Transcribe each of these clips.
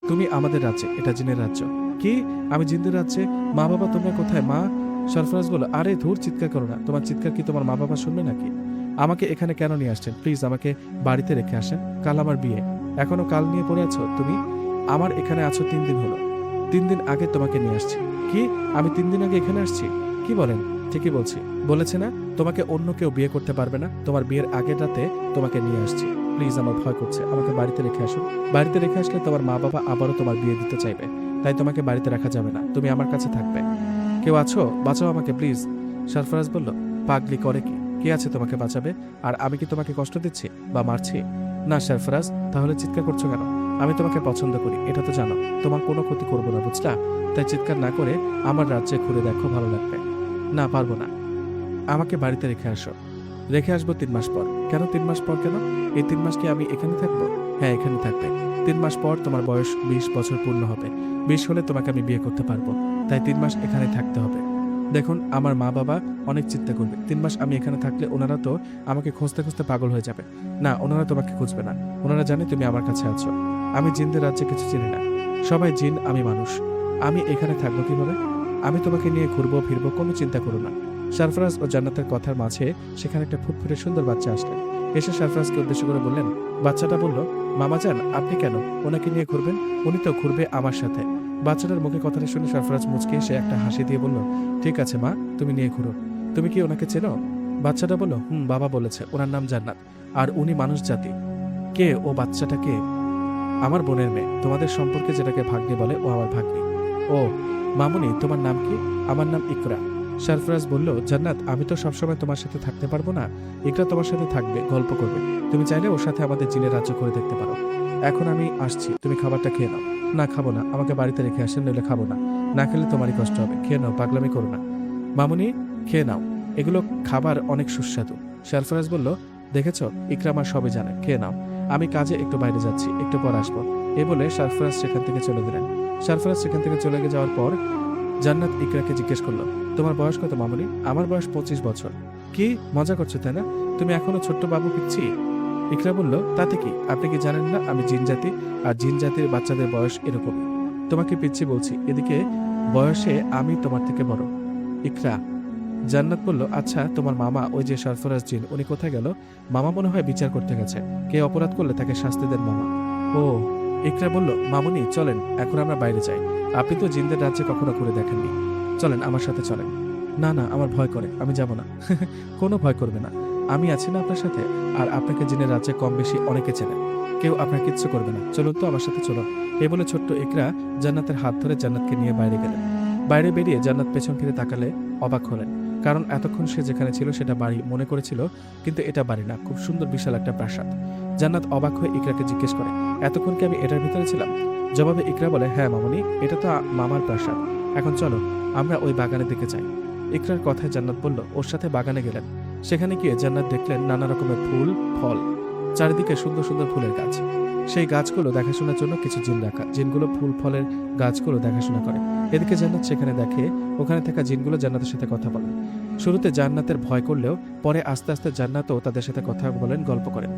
তুমি আমাদের রাজ্যে, এটা জিনের রাজ্য। কি? আমি জিনদের রাজ্যে? মা বাবা তোমরা কোথায় মা? সরফরাজ বলল, আরে ধুর, চিৎকার করো না। তোমার চিৎকার কি তোমার মা বাবা শুনবে নাকি? আমাকে এখানে কেন নিয়ে আসছেন? প্লিজ আমাকে বাড়িতে রেখে আসেন। কাল আমার বিয়ে, এখনো কাল নিয়ে পড়ে আছো তুমি? আমার এখানে আছো 3 দিন হলো। 3 দিন আগে তোমাকে নিয়ে আসছি। কি? আমি 3 দিন আগে এখানে আসছি? কি বলেন? ঠিকই বলছি। বলেছে না তোমাকে অন্য কেউ বিয়ে করতে পারবে না? তোমার বিয়ের আগের রাতে তোমাকে নিয়ে আসছি। প্লিজ, আমার ভয় করছে, আমাকে বাড়িতে রেখে আসুন। বাড়িতে রেখে আসলে তোমার মা বাবা আবারও তোমার বিয়ে দিতে চাইবে, তাই তোমাকে বাড়িতে রাখা যাবে না। তুমি আমার কাছে থাকবে। কেউ আছো? বাঁচাও আমাকে প্লিজ। সরফরাজ বলল, পাগলি করে কি? কে আছে তোমাকে বাঁচাবে? আর আমি কি তোমাকে কষ্ট দিচ্ছি বা মারছি? না সরফরাজ, তাহলে চিৎকার করছো কেন? আমি তোমাকে পছন্দ করি, এটা তো জানো। তোমার কোনো ক্ষতি করবো না, বুঝলা? তাই চিৎকার না করে আমার রাজ্যে ঘুরে দেখো, ভালো লাগবে। না, পারবো না। আমাকে বাড়িতে রেখে আসো। রেখে আসবো 3 মাস পর। কেন 3 মাস পর কেন? এই 3 মাস কি আমি এখানে থাকবো? হ্যাঁ, এখানে থাকবে। 3 মাস পর তোমার বয়স 20 বছর পূর্ণ হবে। 20 হলে তোমাকে আমি বিয়ে করতে পারবো। তাই 3 মাস এখানে থাকতে হবে। দেখুন, আমার মা বাবা অনেক চিন্তা করবে। 3 মাস আমি এখানে থাকলে ওনারা তো আমাকে খুঁজতে খুঁজতে পাগল হয়ে যাবে। না, ওনারা তোমাকে খুঁজবে না। ওনারা জানে তুমি আমার কাছে আছো। আমি জিনদের রাজ্যে কিছু চিনি না। সবাই জিন, আমি মানুষ। আমি এখানে থাকবো কিভাবে? আমি তোমাকে নিয়ে ঘুরবো ফিরবো, কোনো চিন্তা করো না। সরফরাজ ও জান্নাতের কথার মাঝে সেখানে একটা ফুটফুটে সুন্দর বাচ্চা আসলেন। এসে সরফরাজকে উদ্দেশ্য করে বললেন, বাচ্চাটা বলল, মামা যান, আপনি কেন ওনাকে নিয়ে ঘুরবেন? উনি তো ঘুরবে আমার সাথে। বাচ্চাটার মুখে কথাটা শুনে সরফরাজ মুচকে এসে একটা হাসি দিয়ে বলল, ঠিক আছে মা, তুমি নিয়ে ঘুরো। তুমি কি ওনাকে চেনো? বাচ্চাটা বলল, বাবা বলেছে ওনার নাম জান্নাত, আর উনি মানুষ জাতি। কে ও? বাচ্চাটা কে? আমার বোনের মেয়ে। তোমাদের সম্পর্কে যেটাকে ভাগ্নি বলে, ও আমার ভাগ্নি। ও মামুনি, তোমার নাম কি? আমার নাম ইকরা। সরফরাজ বলল, জান্নাত, আমি তো সবসময় তোমার সাথে থাকতে পারবো না। ইকরা তোমার সাথে থাকবে, গল্প করবে। তুমি চাইলে ওর সাথে আমাদের জিনের রাজ্য করে দেখতে পারো। এখন আমি আসছি, তুমি খাবারটা খেয়ে নাও। না, খাবো না। আমাকে বাড়িতে রেখে আসেন, নইলে খাবো না। না খেলে তোমারই কষ্ট হবে। খেয়ে নাও, পাগলামি করো না। মামুনি, খেয়ে নাও। এগুলো খাবার অনেক সুস্বাদু। সরফরাজ বলল, দেখেছ, ইকরা আমার সবই জানে। খেয়ে নাও। আমি কাজে একটু বাইরে যাচ্ছি, একটু পর আসবো। এ বলে সরফরাজ সেখান থেকে চলে গেলেন। সরফরাজ সেখান থেকে চলে যাওয়ার পর জান্নাত ইকরাকে জিজ্ঞেস করলো, তোমার বয়স কত মামুনি? আমার বয়স 25 বছর। কি মজা করছো তাই না? তুমি এখনো ছোট্ট বাবু পিচ্ছি। ইকরা বলল, তাতে কি? আপনি কি জানেন না আমি জিন জাতি, আর জিন জাতির বাচ্চাদের বয়স এরকমই। তোমাকে পিচ্ছি বলছি, এদিকে বয়সে আমি তোমার থেকে বড়। ইকরা। জান্নাত বলল, আচ্ছা, তোমার মামা ওই যে সরফরাজ জিন, উনি কোথায় গেল? মামা মনে হয় বিচার করতে গেছে। কে অপরাধ করলে তাকে শাস্তি দেন মামা। ও। ইকরা বলল, মামুনি চলেন, এখন আমরা বাইরে যাই। আপনি তো জিনদের রাজ্যে কখনো ঘুরে দেখেননি। চলেন, আমার সাথে চলেন। না না, আমার ভয় করে, আমি যাব না। কোনো ভয় করবে না, আমি আছি না আপনার সাথে। আর আপনাকে জিনের রাজ্যে কম বেশি অনেকে চেনে। কেউ আপনার কিচ্ছু করবে না। চলুন তো আমার সাথে, চলুন। এ বলে ছোট্ট ইকরা জান্নাতের হাত ধরে জান্নাতকে নিয়ে বাইরে গেলেন। বাইরে বেরিয়ে জান্নাত পেছন ফিরে তাকালে অবাক হলেন। কারণ এতক্ষণ সে যেখানে ছিল সেটা বাড়ি মনে করেছিল, কিন্তু এটা বাড়ি না, খুব সুন্দর বিশাল একটা প্রাসাদ। জান্নাত অবাক হয়ে ইকরাকে জিজ্ঞেস করে, এতক্ষণ কি আমি এটার ভিতরে ছিলাম? জবাবে ইকরা বলে, হ্যাঁ মামুনি, এটা তো মামার প্রাসাদ। এখন চলো আমরা ওই বাগানের দিকে যাই। ইকরার কথায় জান্নাত বলল, ওর সাথে বাগানে গেলেন। সেখানে গিয়ে জান্নাত দেখলেন নানা রকমের ফুল, ফল, চারিদিকে সুন্দর সুন্দর ফুলের গাছ। সেই গাছগুলো দেখাশোনার জন্য কিছু জিন রাখা। জিনগুলো ফুল ফলের গাছগুলো দেখাশোনা করে। এদিকে জান্নাত সেখানে দেখে ওখানে থাকা জিনগুলো জান্নাতের সাথে কথা বলেন। শুরুতে জান্নাতের ভয় করলেও পরে আস্তে আস্তে জান্নাতও তাদের সাথে কথা বলেন, গল্প করেন।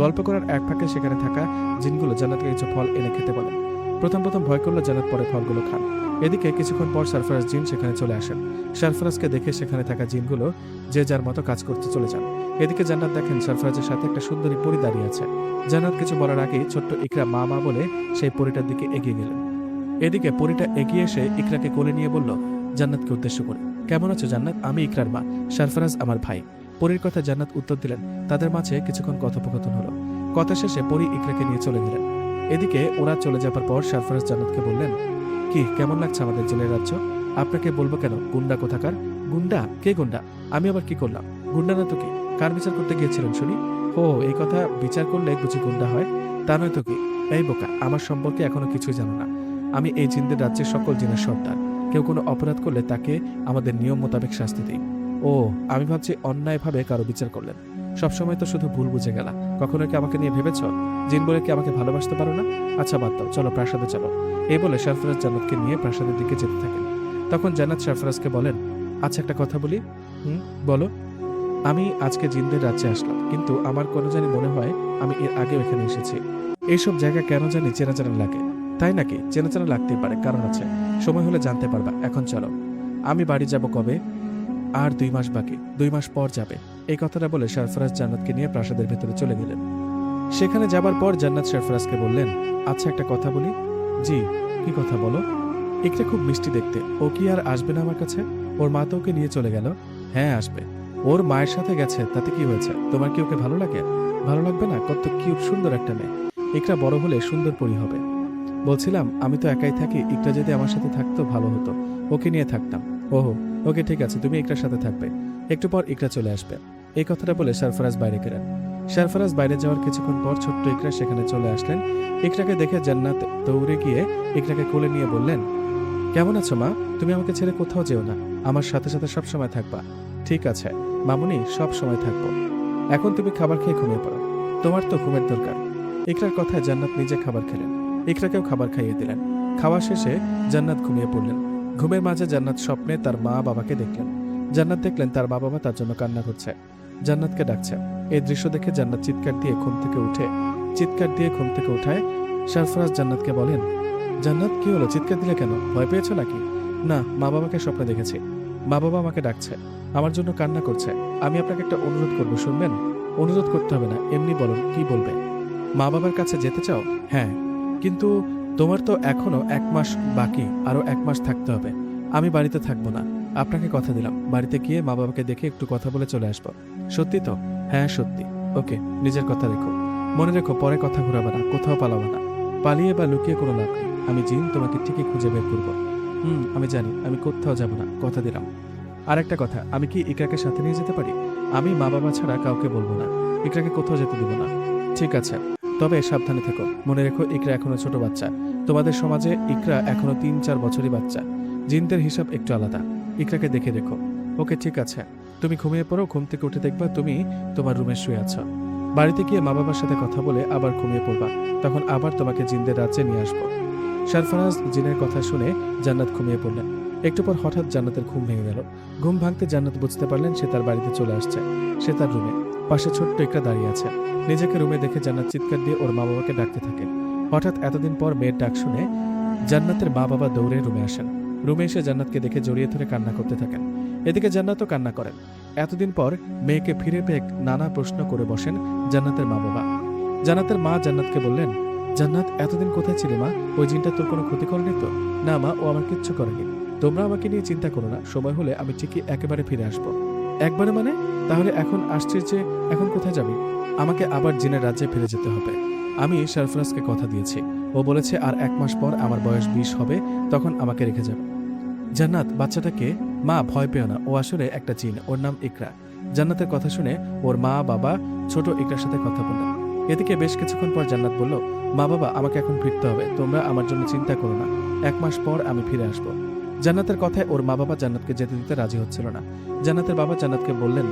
গল্প করার এক ফাঁকে সেখানে থাকা জিনগুলো জান্নাতকে কিছু ফল এনে খেতে বলেন। প্রথম প্রথম ভয় করলো জান্নাত, পরে ফলগুলো খান। এদিকে কিছুক্ষণ পর সরফরাজ জিন সেখানে চলে আসেন। সরফরাজকে দেখে সেখানে থাকা জিনগুলো যে যার মতো কাজ করতে চলে যান। এদিকে জান্নাত দেখেন সরফরাজের সাথে একটা সুন্দরী পরী দাঁড়িয়ে আছে। জান্নাত কিছু বলার আগেই ছোট্ট ইকরা মা মা বলে সেই পরীটার দিকে এগিয়ে গেলেন। এদিকে পরীটা এগিয়ে এসে ইকরাকে কোলে নিয়ে বলল, জান্নাতকে উদ্দেশ্য করে, কেমন আছো জান্নাত? আমি ইকরার মা, সরফরাজ আমার ভাই। পরীর কথা জান্নাত উত্তর দিলেন। তাদের মাঝে কিছুক্ষণ কথোপকথন হলো। কথা শেষে পরী ইকরাকে নিয়ে চলে গেলেন। এদিকে ওরা চলে যাবার পর সরফরাজ জান্নাতকে বললেন, কি কেমন লাগছে আমাদের জেলের রাজ্য? আপনাকে বলবো কেন, গুন্ডা কোথাকার। গুন্ডা? কে গুন্ডা? আমি আবার কি করলাম? গুন্ডা না তো কি? কার বিচার করতে গিয়েছিলেন শুনি? ও, এই কথা, বিচার করলে বুঝি গুন্ডা হয়? তা নয় তো কি? এই বোকা, আমার সম্পর্কে এখনো কিছুই জানো না। আমি এই জিনদের রাজ্যের সকল জিনের সর্দার। কেউ কোনো অপরাধ করলে তাকে আমাদের নিয়ম মোতাবেক শাস্তি দিই। ও, আমি ভাবছি অন্যায়ভাবে কারো বিচার করলেন। সবসময় তো শুধু ভুল বুঝে গেলা। কখনো কি আমাকে নিয়ে ভেবেছ? জিন বলে কি আমাকে ভালোবাসতে পারো না? আচ্ছা বাদ দাও, চলো প্রাসাদে চলো। এই বলে সরফরাজ জান্নাতকে নিয়ে প্রাসাদের দিকে যেতে থাকেন। তখন জান্নাত সরফরাজকে বলেন, আচ্ছা একটা কথা বলি। বলো। আমি আজকে জিনদের রাজ্যে আসলাম, কিন্তু আমার কোনো জানি মনে হয় আমি এর আগেও এখানে এসেছি। এইসব জায়গা কেন জানি চেনা চেনা লাগে। তাই নাকি? চেনা চেনা লাগতেই পারে, কারণ আছে, সময় হলে জানতে পারবা। এখন চলো। আমি বাড়ি যাব কবে? আর 2 মাস বাকি, 2 মাস পর যাবে। এই কথাটা বলে সরফরাজ জান্নাতকে নিয়ে প্রাসাদের ভেতরে চলে গেলেন। সেখানে যাবার পর জান্নাত সরফরাজকে বললেন, আচ্ছা একটা কথা বলি। জি, কি কথা বলো? ইকরা খুব মিষ্টি দেখতে, ও কি আর আসবে না আমার কাছে? ওর মা তো ওকে নিয়ে চলে গেল। হ্যাঁ আসবে, ওর মায়ের সাথে গেছে, তাতে কি হয়েছে? তোমার কি ওকে ভালো লাগে? ভালো লাগবে না? কত কিউট সুন্দর একটা মেয়ে। ইকরা বড় হলে সুন্দর পরি হবে। বলছিলাম আমি তো একাই থাকি, ইকরা যদি আমার সাথে থাকতো ভালো হতো, ওকে নিয়ে থাকতাম। ওহো, ওকে ঠিক আছে, তুমি ইকরার সাথে থাকবে। একটু পর ইকরা চলে আসবে। এই কথাটা বলে সরফরাজ বাইরে গেলেন। সরফরাজ বাইরে যাওয়ার কিছুক্ষণ পর ছোট্ট ইকরা সেখানে চলে আসলেন। ইকরাকে দেখে জান্নাত দৌড়ে গিয়ে ইকরাকে কোলে নিয়ে বললেন, কেমন আছো মা? তুমি আমাকে ছেড়ে কোথাও যেও না, আমার সাথে সাথে সব সময় থাকবা। ঠিক আছে মামুনি, সব সময় থাকবো। এখন তুমি খাবার খেয়ে ঘুমিয়ে পড়ো, তোমার তো ঘুমের দরকার। ইকরার কথায় জান্নাত নিজে খাবার খেলেন, ইকরাকেও খাবার খাইয়ে দিলেন। খাওয়া শেষে জান্নাত ঘুমিয়ে পড়লেন। ঘুমের মাঝে জান্নাত স্বপ্নে তার মা বাবাকে দেখলেন। জান্নাত দেখলেন তার মা বাবা তার জন্য কান্না করছে, জান্নাতকে ডাকছে। এই দৃশ্য দেখে জান্নাত চিৎকার দিয়ে ঘুম থেকে উঠায় সরফরাজ জান্নাতকে বলেন, জান্নাত কি হলো, চিৎকার দিলে কেন? ভয় পেয়েছো নাকি? না, মা বাবাকে স্বপ্নে দেখেছি, মা বাবা আমাকে ডাকছে, আমার জন্য কান্না করছে। আমি আপনাকে একটা অনুরোধ করবো, শুনবেন? অনুরোধ করতে হবে না, এমনি বলুন, কি বলবে? মা বাবার কাছে যেতে চাও? হ্যাঁ, কিন্তু তোমার তো এখনো 1 মাস বাকি, আরো 1 মাস থাকতে হবে। আমি বাড়িতে থাকবো না, আপনাকে কথা দিলাম। বাড়িতে গিয়ে মা বাবাকে দেখে একটু কথা বলে চলে আসবো। সত্যি তো? হ্যাঁ সত্যি। ওকে, নিজের কথা রেখো, মনে রেখো, পরে কথা ঘুরাবে না, কোথাও পালাবে না। পালিয়ে বা লুকিয়ে কোনো লাভ নেই, আমি জিন তোমাকে ঠিকই খুঁজে বের করবো। আমি জানি, আমি কোথাও যাব না, কথা দিলাম। আর একটা কথা, আমি কি ইকরাকে সাথে নিয়ে যেতে পারি? আমি মা বাবা ছাড়া কাউকে বলবো না, ইকরাকে কোথাও যেতে দিব না। ঠিক আছে, তবে সাবধানে থেকো। মনে রেখো ইকরা এখনো ছোট বাচ্চা, তোমাদের সমাজে ইকরা এখনো 3-4 বছরই বাচ্চা। জিনদের হিসাব একটু আলাদা, ইকরাকে দেখে রেখো। ওকে ঠিক আছে, তুমি ঘুমিয়ে পড়ো, ঘুম থেকে উঠে দেখবা তুমি তোমার রুমে শুয়ে আছো। বাড়িতে গিয়ে মা বাবার সাথে কথা বলে আবার ঘুমিয়ে পড়বা, তখন আবার তোমাকে জিনদের রাজ্যে নিয়ে আসবো। সরফরাজ জিনের কথা শুনে জান্নাত ঘুমিয়ে পড়লেন। একটু পর হঠাৎ জান্নাতের ঘুম ভেঙে গেল। ঘুম ভাঙতে জান্নাত বুঝতে পারলেন সে তার বাড়িতে চলে আসছে। সে তার রুমে, পাশে ছোট্ট ইকরা দাঁড়িয়ে আছে। নিজেকে রুমে দেখে জান্নাত চিৎকার দিয়ে ওর মা বাবাকে ডাকতে থাকে। হঠাৎ এতদিন পর মেয়ের ডাক শুনে জান্নাতের মা বাবা দৌড়ে রুমে আসেন। রুমে এসে জান্নাতকে দেখে জড়িয়ে ধরে কান্না করতে থাকেন। এদিকে জান্নাতও কান্না করেন। এতদিন পর মেয়েকে ফিরে পেয়ে নানা প্রশ্ন করে বসেন জান্নাতের মা বাবা। জান্নাতের মা জান্নাতকে বললেন, জান্নাত এতদিন কোথায় ছিলে মা? ওই জিনটা তোর কোনো ক্ষতি করেনি তো? না মা, ও আমার কিচ্ছু করেনি। তোমরা আমাকে নিয়ে চিন্তা করো না, সময় হলে আমি ঠিকই একেবারে ফিরে আসবো। একবারে মানে? তাহলে এখন আসছিস যে, এখন কোথায় যাবি? আমাকে আবার জিনের রাজ্যে ফিরে যেতে হবে। আমি সরফরাজকে কথা দিয়েছি, ও বলেছে আর 1 মাস পর আমার বয়স 20 হবে, তখন আমাকে রেখে যাবে। জান্নাত বাচ্চাটাকে, মা ভয় পেও না, ও আসলে একটা জিন, ওর নাম ইকরা। জান্নাতের কথা শুনে ওর মা বাবা ছোট ইকরার সাথে কথা বললেন। এদিকে বেশ কিছুক্ষণ পর জান্নাত বলল, মা বাবা আমাকে এখন ফিরতে হবে, তোমরা আমার জন্য চিন্তা করো না, 1 মাস পর আমি ফিরে আসবো। জান্নাতের কথায় ওর মা বাবা জান্নাতকে যেতে দিতে রাজি হচ্ছিল না। জান্নাতের বাবা জান্নাতকে বললেন,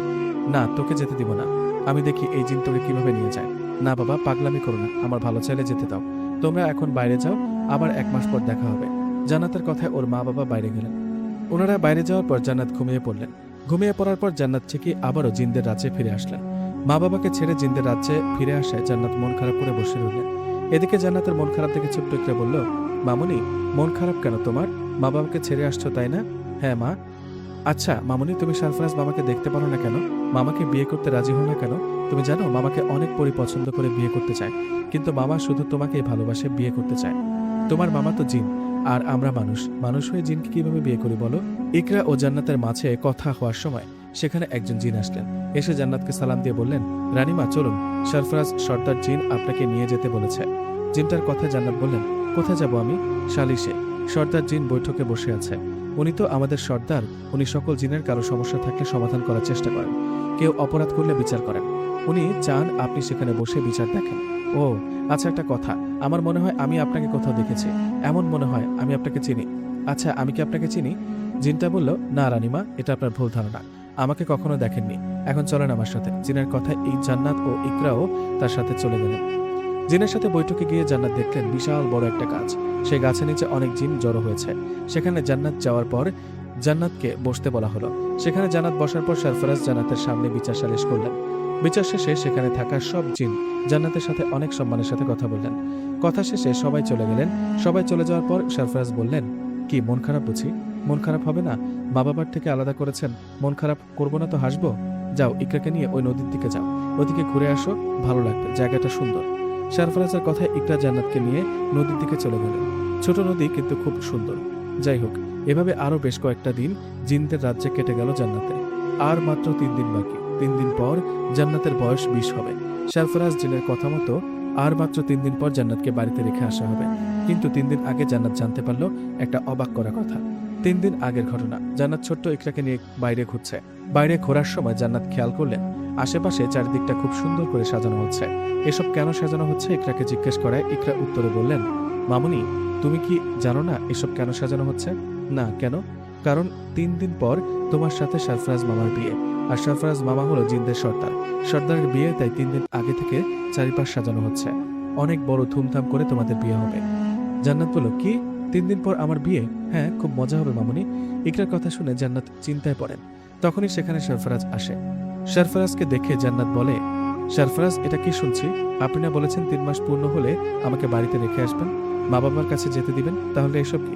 না তোকে যেতে দিব না, আমি দেখি এই জিন তোকে কিভাবে নিয়ে যায়। না বাবা, পাগলামি করো না, আমার ভালো চাইলে যেতে দাও, তোমরা এখন বাইরে যাও, আবার 1 মাস পর দেখা হবে। জান্নাতের কথায় ওর মা বাবা বাইরে গেলেন। ওনারা বাইরে যাওয়ার পর জান্নাত ঘুমিয়ে পড়লেন। ঘুমিয়ে পড়ার পর জান্নাত ঠিকই আবারও জিনদের রাজ্যে ফিরে আসলেন। মা বাবাকে ছেড়ে জিনদের রাজ্যে ফিরে আসায় জান্নাত মন খারাপ করে বসে রইলেন। এদিকে জান্নাতের মন খারাপ দেখে ছোট্ট ইকরা বলল, মামুনি মন খারাপ কেন তোমার? মা বাবাকে ছেড়ে আসছো তাই না? হ্যাঁ মা। আচ্ছা মামুনি, তুমি সরফরাজ মামাকে দেখতে পারো না কেন? মামাকে বিয়ে করতে রাজি হও না কেন? তুমি জানো মামাকে অনেক পরি পছন্দ করে বিয়ে করতে চায়, কিন্তু মামা শুধু তোমাকেই ভালোবাসে, বিয়ে করতে চায়। তোমার মামা তো জিন, আর আমরা মানুষ, মানুষ হয়ে জিনকে কিভাবে বিয়ে করি বলো? ইকরা ও জান্নাতের মাঝে কথা হওয়ার সময় সেখানে একজন জিন আসলেন। এসে জান্নাতকে সালাম দিয়ে বললেন, রানীমা চলুন, সরফরাজ সর্দার জিন আপনাকে নিয়ে যেতে বলেছে। জিনটার কথায় জান্নাত বললেন, কোথায় যাব আমি? সালিশে। সর্দার জিন বৈঠকে বসে আছে। উনি তো আমাদের সর্দার, উনি সকল জিনের কারো সমস্যা থাকলে সমাধান করার চেষ্টা করেন, কেউ অপরাধ করলে বিচার করেন। উনি চান আপনি সেখানে বসে বিচার দেখেন। ও আচ্ছা, একটা কথা, আমার মনে হয় আমি আপনাকে কোথাও দেখেছি, এমন মনে হয় আমি আপনাকে চিনি। আচ্ছা আমি কি আপনাকে চিনি? জিনটা বলল, না রানীমা, এটা আপনার ভুল ধারণা, আমাকে কখনো দেখেননি। এখন চলেন আমার সাথে। জিনের কথায় এই জান্নাত ও ইকরাও তার সাথে চলে গেলেন। জিনের সাথে বৈঠকে গিয়ে জান্নাত দেখলেন বিশাল বড় একটা গাছ। সেই গাছের নিচে অনেক জিন জড়ো হয়েছে। সেখানে জান্নাত যাওয়ার পর জান্নাতকে বসতে বলা হলো। সেখানে জান্নাত বসার পর সরফরাজ জান্নাতের সামনে বিচার সালিশ করলেন। বিচার শেষে সেখানে থাকা সব জিন জান্নাতের সাথে অনেক সম্মানের সাথে কথা বললেন। কথা শেষে সবাই চলে গেলেন। সবাই চলে যাওয়ার পর সরফরাজ বললেন, কি মন খারাপ বুঝি? মন খারাপ হবে না? মা বাবার থেকে আলাদা করেছেন, মন খারাপ করবো না তো হাসবো? যাও, ইকরাকে নিয়ে ওই নদীর দিকে যাও, ওদিকে ঘুরে আসো, ভালো লাগবে, জায়গাটা সুন্দর। সরফরাজের কথায় ইকরা জান্নাতকে নিয়ে নদীর দিকে চলে গেলেন। ছোট নদী কিন্তু খুব সুন্দর। যাই হোক, এভাবে আরো বেশ কয়েকটা দিন জিনদের রাজ্যে কেটে গেল জান্নাতে। আর মাত্র 3 দিন বাকি। 3 দিন পর জান্নাতের বয়স 20 হবে। সরফরাজ জিনের কথা মতো আর মাত্র 3 দিন পর জান্নাতকে বাড়িতে রেখে আসা হবে। কিন্তু 3 দিন আগে জান্নাত জানতে পারলো একটা অবাক করা কথা। 3 দিন আগের ঘটনা। জান্নাত ছোট্ট ইকরাকে নিয়ে বাইরে ঘুরছে। বাইরে ঘোরার সময় জান্নাত খেয়াল করলেন আশেপাশে চারিদিকটা খুব সুন্দর করে সাজানো হচ্ছে। এসব কেন সাজানো হচ্ছে ইকরাকে জিজ্ঞেস করায় ইকরা উত্তরে বললেন, মামুনি, তুমি কি জানো না এসব কেন সাজানো হচ্ছে? না, কেন? কারণ 3 দিন পর তোমার সাথে সরফরাজ মামার বিয়ে। আর সরফরাজ মামা হলো জিনদের সর্দার। সর্দারের বিয়ে, তাই 3 দিন আগে থেকে চারিপাশ সাজানো হচ্ছে। অনেক বড় ধুমধাম করে তোমাদের বিয়ে হবে। জান্নাত বলল, কি 3 দিন পর আমার বিয়ে? হ্যাঁ, খুব মজা হবে মামুনি। ইকরার কথা শুনে জান্নাত চিন্তায় পড়েন। তখনই সেখানে সরফরাজ আসে। সরফরাজকে দেখে জান্নাত বলে, সরফরাজ, এটা কি শুনছি? আপনি না বলেছেন 3 মাস পূর্ণ হলে আমাকে বাড়িতে রেখে আসবেন, মা বাবার কাছে যেতে দিবেন? তাহলে এসব কি?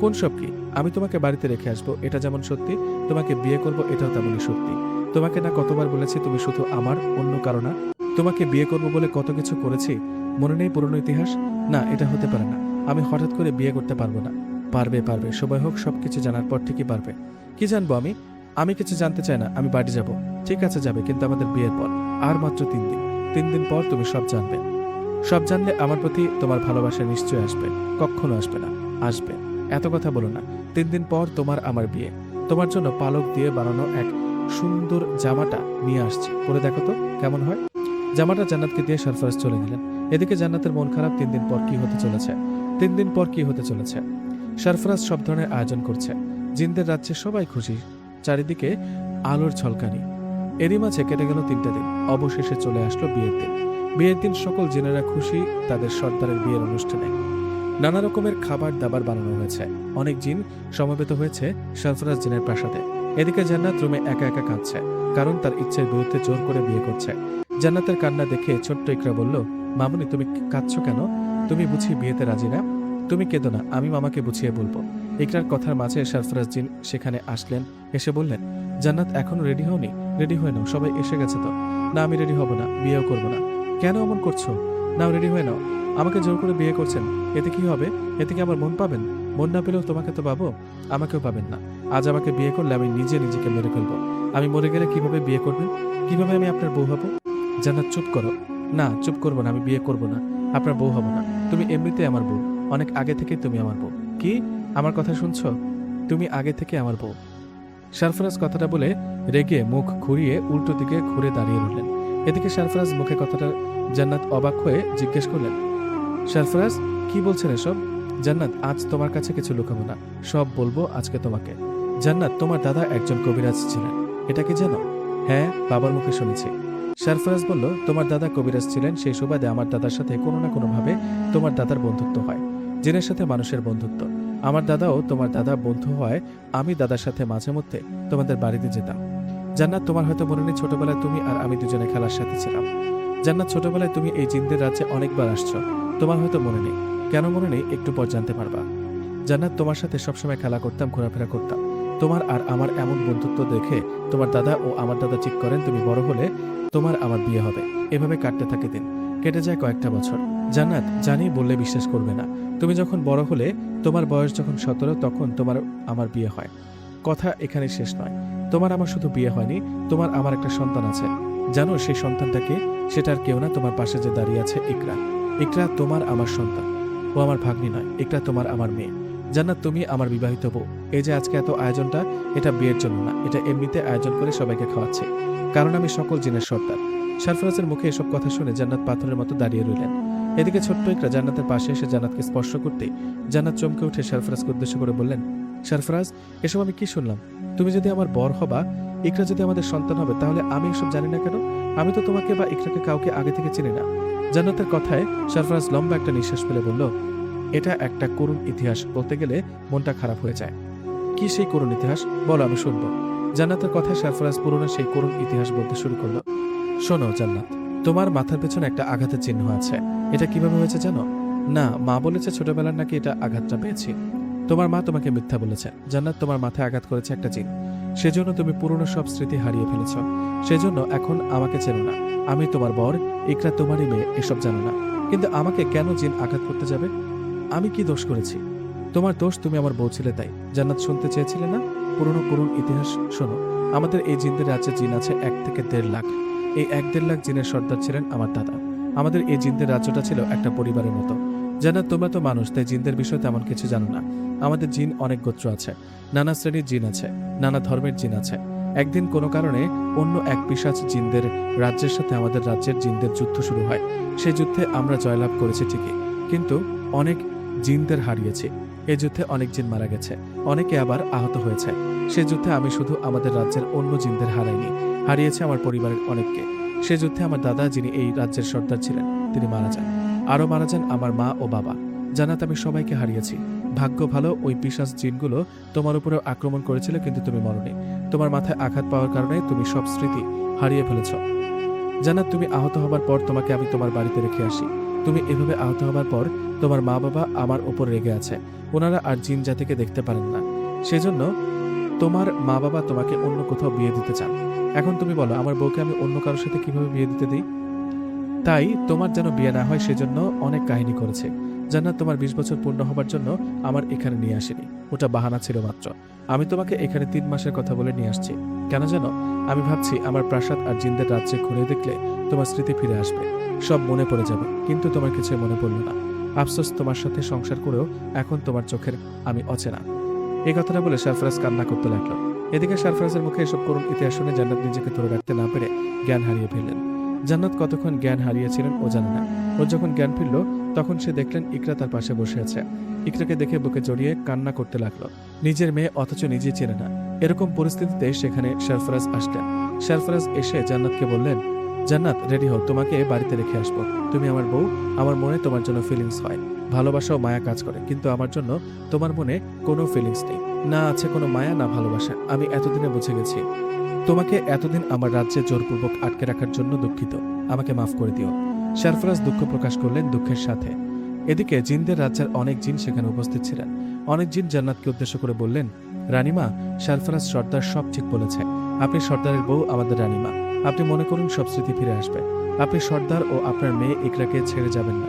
কোন সব কি? আমি তোমাকে বাড়িতে রেখে আসবো এটা যেমন সত্যি, তোমাকে বিয়ে করব এটাও তেমনই সত্যি। তোমাকে না কতবার বলেছি তুমি শুধু আমার, অন্য কারো না? তোমাকে বিয়ে করব বলে কত কিছু করেছি, মনে নেই পুরনো ইতিহাস? না, এটা হতে পারে না। আমি হঠাৎ করে বিয়ে করতে পারবো না। পারবে, পারবে, সময় হোক, সবকিছু জানার পর ঠিকই পারবে। কি জানবো আমি? আমি কিছু জানতে চাই না, আমি বাড়ি যাব। ঠিক আছে, যাবে, কিন্তু আমাদের বিয়ের পর। আর মাত্র 3 দিন। 3 দিন পর তুমি সব জানবে। সব জানলে আমার প্রতি তোমার ভালোবাসা নিশ্চয়ই আসবে। কখনো আসবে না? আসবে। এত কথা বলো না। 3 দিন পর তোমার আমার বিয়ে। তোমার জন্য পালক দিয়ে বানানো এক সুন্দর জামাটা নিয়ে আসছি, পরে দেখো তো কেমন হয়। জামাটা জান্নাতকে দিয়ে সরফরাজ চলে গেলেন। এদিকে জান্নাতের মন খারাপ। 3 দিন পর কি হতে চলেছে? 3 দিন পর কি হতে চলেছে? সরফরাজ সব ধরনের আয়োজন করছে। জিনদের রাজ্যে সবাই খুশি, চারিদিকে আলোর ঝলকানি। এরই মাঝে কেটে গেল 3টে দিন। অবশেষে চলে আসলো বিয়ের দিন। বিয়ের দিন সকল জিনেরা খুশি তাদের সর্দারের বিয়ের অনুষ্ঠানে। নানা রকমের খাবার দাবার বানানো হয়েছে। অনেক জিন সমবেত হয়েছে সরফরাজ জিনের প্রাসাদে। এদিকে জান্নাত রুমে একা একা কাঁদছে, কারণ তার ইচ্ছের বিরুদ্ধে জোর করে বিয়ে করছে। জান্নাতের কান্না দেখে ছোট্ট ইকরা বলল, মামুনি, তুমি কাঁদছো কেন? তুমি বুঝি বিয়েতে রাজি না? তুমি কেঁদো না, আমি মামাকে বুঝিয়ে বলবো। ইকরার কথার মাঝে সরফরাজ জিন সেখানে আসলেন। এসে বললেন, জান্নাত, এখনো রেডি হওনি? রেডি হয়ে নাও, সবাই এসে গেছে তো। না, আমি রেডি হব না, বিয়েও করবো না। কেন এমন করছো? নাও, রেডি হয়ে নাও। আমাকে জোর করে বিয়ে করছেন, এতে কি হবে? এতে কি আমার মন পাবেন? মন না পেলেও তোমাকে তো পাবো, আমাকেও পাবেন না। আজ আমাকে বিয়ে করলে আমি নিজে নিজেকে মেরে ফেলবো। আমি মরে গেলে কিভাবে বিয়ে করবেন? কিভাবে আমি আপনার বউ হব? জান্নাত, চুপ করো। না, চুপ করবো না, আমি বিয়ে করবো না, আপনার বউ হব না। তুমি এমনিতে আমার বউ, অনেক আগে থেকে তুমি আমার বউ। কি? আমার কথা শুনছো? তুমি আগে থেকে আমার বউ। সরফরাজ কথাটা বলে রেগে মুখ ঘুরিয়ে উল্টো দিকে ঘুরে দাঁড়িয়ে রইলেন। এদিকে সরফরাজ মুখে কথাটা জান্নাত অবাক হয়ে জিজ্ঞেস করলেন, সরফরাজ, কি বলছেন এসব? জান্নাত, আজ তোমার কাছে কিছু লুকাবো না, সব বলবো আজকে তোমাকে। জান্নাত, তোমার দাদা একজন কবিরাজ ছিলেন, এটা কি জানো? হ্যাঁ, বাবার মুখে শুনেছি। সরফরাজ বলল, তোমার দাদা কবিরাজ ছিলেন, সেই সুবাদে আমার দাদার সাথে কোনো না কোনোভাবে তোমার দাদার বন্ধুত্ব হয়। জিনের সাথে মানুষের বন্ধুত্ব। আমার দাদাও তোমার দাদা বন্ধু হয়। আমি দাদার সাথে মাঝে মধ্যে তোমাদের বাড়িতে যেতাম। জান্নাত, তোমার হয়তো মনে নেই ছোটবেলায় তুমি আর আমি দুজনে খেলার সাথে ছিলাম। জান্নাত, ছোটবেলায় তুমি এই জিনদের রাজ্যে অনেকবার আসছো, তোমার হয়তো মনে নেই। কেন মনে নেই একটু পর জানতে পারবা। জান্নাত, তোমার সাথে সবসময় খেলা করতাম, ঘোরাফেরা করতাম। তোমার আর আমার এমন বন্ধুত্ব দেখে তোমার দাদা ও আমার দাদা ঠিক করেন তুমি বড় হলে তোমার আমার বিয়ে হবে। এভাবে কাটতে থাকে দিন। কেটে যায় কয়েকটা বছর। জান্নাত, জানি বললে বিশ্বাস করবে না। তুমি যখন বড় হলে, তোমার বয়স যখন 17, তখন তোমার আমার বিয়ে হয়। কথা এখানে শেষ নয়। তোমার আমার শুধু বিয়ে হয়নি, তোমার আমার একটা সন্তান আছে। জানো সেই সন্তানটাকে? সেটা আর কেউ না, তোমার পাশে যে দাঁড়িয়ে আছে ইকরা। ইকরা তোমার আমার সন্তান। ও আমার ভাগ্নি নয়, ইকরা তোমার আমার মেয়ে। জান্নাত, তুমি আমার বিবাহিত বউ। এই যে আজকে এত আয়োজনটা, এটা বিয়ের জন্য না, এটা এমনিতে আয়োজন করে সবাইকে খাওয়াচ্ছে, কারণ আমি সকল জিনের সর্দার। সরফরাজের মুখে এসব কথা শুনে জান্নাত পাথরের মতো দাঁড়িয়ে রইলেন। এদিকে ছোট্ট ইকরা জান্নাতের পাশে এসে জান্নাতকে স্পর্শ করতেই জান্নাত চমকে উঠে সরফরাজকে উদ্দেশ্য করে বললেন, সরফরাজ, এসব আমি কি শুনলাম? তুমি যদি আমার বর হবা, ইকরা যদি আমাদের সন্তান হবে, তাহলে আমি এসব জানি না কেন? আমি তো তোমাকে বা ইকরাকে কাউকে আগে থেকে চিনি না। জান্নাতের কথায় সরফরাজ লম্বা একটা নিঃশ্বাস ফেলে বলল, এটা একটা করুণ ইতিহাস, বলতে গেলে মনটা খারাপ হয়ে যায়। কি সেই করুণ ইতিহাস? বলো, আমি শুনবো। জান্নাতের কথায় সরফরাজ পুরনো সেই করুণ ইতিহাস বলতে শুরু করলো। শোনো জান্নাত, তোমার মাথার পেছনে একটা আঘাতের চিহ্ন আছে। এটা কিভাবে হয়েছে জানো? না, মা বলেছে ছোটবেলার নাকি এটা আঘাতটা পেয়েছি। তোমার মা তোমাকে মিথ্যা বলেছে। জান্নাত, তোমার মাথায় আঘাত করেছে একটা জিন। সেজন্য তুমি পুরনো সব স্মৃতি হারিয়ে ফেলেছ। সেজন্য এখন আমাকে চেনো না। আমি তোমার বর, ইকরা তোমারই মেয়ে, এসব জানো না। কিন্তু আমাকে কেন জিন আঘাত করতে যাবে? আমি কি দোষ করেছি? তোমার দোষ, তুমি আমার বউ ছিলে তাই। জান্নাত, শুনতে চেয়েছিলে না পুরনো করুণ ইতিহাস? শোনো, আমাদের এই জিনদের রাজ্যে জিন আছে 1 থেকে 1.5 লাখ। এই 1-1.5 লাখ জিনের সর্দার ছিলেন আমার দাদা। আমাদের এই জিনদের রাজ্যটা ছিল একটা পরিবারের মতো। জান্নাত, তোমরা তো মানুষ, তাই জিনদের বিষয়ে তেমন কিছু জানো না। আমাদের জিন অনেক গোত্র আছে, নানা শ্রেণীর জিন আছে, নানা ধর্মের জিন আছে। একদিন কোনো কারণে অন্য এক পিশাচ জিনদের রাজ্যের সাথে আমাদের রাজ্যের জিনদের যুদ্ধ শুরু হয়। সেই যুদ্ধে আমরা জয়লাভ করেছি ঠিকই, কিন্তু অনেক জিনদের হারিয়েছি। এই যুদ্ধে অনেক জিন মারা গেছে, অনেকে আবার আহত হয়েছে। সে যুদ্ধে আমি শুধু আমাদের রাজ্যের অন্য জিনদের হারাইনি, হারিয়েছে আমার পরিবারের অনেককে। সে যুদ্ধে আমার দাদা, যিনি এই রাজ্যের সর্দার ছিলেন, তিনি মারা যান। আরও মারা যান আমার মা ও বাবা। জান্নাত, আমি সবাইকে হারিয়েছি। ভাগ্য ভালো, ওই পিশাচ জিনগুলো তোমার উপরেও আক্রমণ করেছিল, কিন্তু তুমি মরনি। তোমার মাথায় আঘাত পাওয়ার কারণে তুমি সব স্মৃতি হারিয়ে ফেলেছ। জান্নাত, তুমি আহত হবার পর তোমাকে আমি তোমার বাড়িতে রেখে আসি। তুমি এভাবে আহত হবার পর তোমার মা বাবা আমার উপর রেগে আছে। ওনারা আর জিন জাতিকে দেখতে পারেন না। সেজন্য তোমার মা বাবা তোমাকে অন্য কোথাও বিয়ে দিতে চান। এখন তুমি বলো, আমার বউকে আমি অন্য কারোর সাথে কিভাবে বিয়ে দিতে দিই? তাই তোমার যেন বিয়ে না হয় সেজন্য অনেক কাহিনী করেছে। জান্নাত, তোমার 20 বছর পূর্ণ হবার জন্য আমার এখানে নিয়ে আসেনি। ওটা বাহানা ছিল মাত্র। আমি তোমাকে এখানে 3 মাসের কথা বলে নিয়ে আসছি। কেন জানো? আমি ভাবছি আমার প্রাসাদ আর জিনদের রাজ্যে ঘুরে দেখলে তোমার স্মৃতি ফিরে আসবে, সব মনে পড়ে যাবে। কিন্তু তোমার কিছুই মনে পড়ল না। আফসোস, তোমার সাথে সংসার করেও এখন তোমার চোখের আমি অচেনা। এই কথাটা বলে সরফরাজ কান্না করতে লাগলো। এদিকে সরফরাজের মুখে এসব করুণ ইতিহাস শুনে জান্নাত নিজেকে ধরে রাখতে না পেরে জ্ঞান হারিয়ে ফেললেন। জান্নাত কতক্ষণ জ্ঞান হারিয়েছিলেন ও জানে না। ও যখন জ্ঞান ফিরল তখন সে দেখলেন ইকরা তার পাশে বসে আছে। ইকরাকে দেখে বুকে জড়িয়ে কান্না করতে লাগলো। নিজের মেয়ে, অথচ নিজেই চেনে না। এরকম পরিস্থিতিতে সেখানে সরফরাজ আসলেন। সরফরাজ এসে জান্নাতকে বললেন, জান্নাত, রেডি হও, তোমাকে বাড়িতে রেখে আসবো। তুমি আমার বউ, আমার মনে তোমার জন্য ফিলিংস হয়, ভালোবাসা ও মায়া কাজ করে। কিন্তু আমার জন্য তোমার মনে কোনো ফিলিংস নেই, না আছে কোনো মায়া, না ভালোবাসা। আমি এতদিনে বুঝে গেছি। তোমাকে এতদিন আমার রাজ্যে জোরপূর্বক আটকে রাখার জন্য দুঃখিত। আমাকে মাফ করে দিও। সরফরাজ দুঃখ প্রকাশ করলেন দুঃখের সাথে। এদিকে জিনদের রাজ্যের অনেক জিন সেখানে উপস্থিত ছিলেন। অনেক জিন জান্নাতকে উদ্দেশ্য করে বললেন, রানীমা, সরফরাজ সর্দার সব ঠিক বলেছে। আপনি সর্দারের বউ, আমাদের রানীমা। আপনি মনে করুন সব স্মৃতি ফিরে আসবে। আপনি সর্দার ও আপনার মেয়ে ইকরাকে ছেড়ে যাবেন না।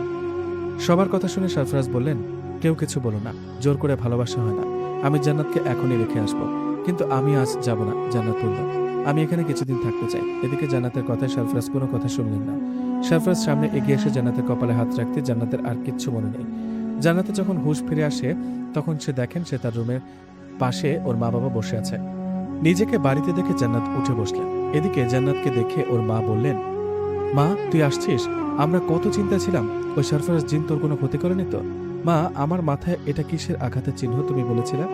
সবার কথা শুনে সরফরাজ বললেন, কেউ কিছু বলো না, জোর করে ভালোবাসা হয় না। আমি জান্নাতকে এখনই রেখে আসবো। কিন্তু আমি আজ যাব না, জান্নাত বলল। আমি এখানে কিছুদিন থাকতে চাই। এদিকে জান্নাতের কথায় সরফরাজ কোনো কথা শুনলেন না। সরফরাজ সামনে এগিয়ে এসে জান্নাতের কপালে হাত রাখতে জান্নাতের আর কিচ্ছু মনে নেই। জান্নাতে যখন হুঁশ ফিরে আসে তখন সে দেখেন সে তার রুমের পাশে ওর মা বাবা বসে আছে। নিজেকে বাড়িতে দেখে জান্নাত উঠে বসলেন। এদিকে জান্নাতকে দেখে ওর মা বললেন, মা, তুই আসছিস? আমরা কত চিন্তা ছিলাম। ওই সরফরাজ জিন তোর কোনো ক্ষতি করেনি তো? মা, আমার মাথায় এটা কিসের আঘাতের চিহ্ন তুমি বলেছিলে?